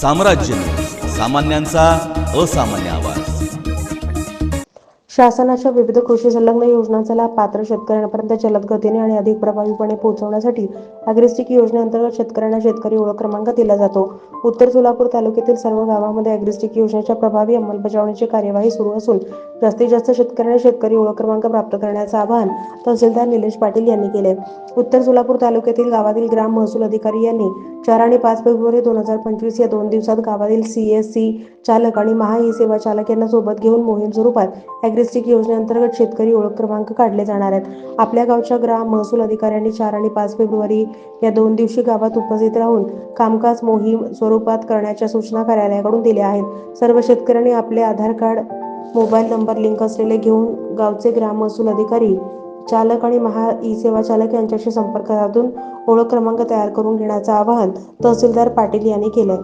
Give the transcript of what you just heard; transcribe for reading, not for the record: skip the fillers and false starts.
साम्राज्य सामान्यांचा असामान्य आवाज। शासनाच्या विविध कृषी संलग्न योजनांचा लाभ पात्र शेतकऱ्यांपर्यंत जलद गतीने आणि अधिक प्रभावीपणे पोहोचवण्यासाठी अॅग्रिस्टिक योजनेअंतर्गत शेतकऱ्यांना शेतकरी ओळख क्रमांक दिला जातो। उत्तर सोलापूर तालुक्यातील सर्व गावांमध्ये अॅग्रिस्टिक योजनेच्या प्रभावी अंमलबजावणीची कार्यवाही सुरू असून जास्तीत जास्त शेतकऱ्यांना शेतकरी ओळख क्रमांक प्राप्त करण्याचे आवाहन तहसीलदार निलेश पाटील यांनी केले। उत्तर सोलापूर तालुक्यातील गावातील ग्राम महसूल अधिकारी यांनी 4 आणि 5 फेब्रुवारी 2025 या 2 दिवसात गावातील CSC चालक आणि महा ई सेवा चालक यांना सोबत घेऊन मोहीम स्वरूपात अॅग्रिस्टिक योजनेअंतर्गत शेतकरी ओळख क्रमांक काढले जाणार आहेत। आपल्या गावच्या ग्राम महसूल अधिकाऱ्यांनी 4 आणि 5 फेब्रुवारी या 2 दिवशी गावात उपस्थित राहून कामकाज मोहीम स्वरूपात करण्याच्या सूचना कार्यालयाकडून दिल्या आहेत। सर्व शेतकऱ्यांनी आपले आधार कार्ड, मोबाईल नंबर लिंक असलेले घेऊन गावचे ग्राम महसूल अधिकारी, चालक आणि महा ई सेवा चालक यांच्याशी संपर्क साधून ओळख क्रमांक तयार करून घेण्याचे आवाहन तहसीलदार पाटील यांनी केले।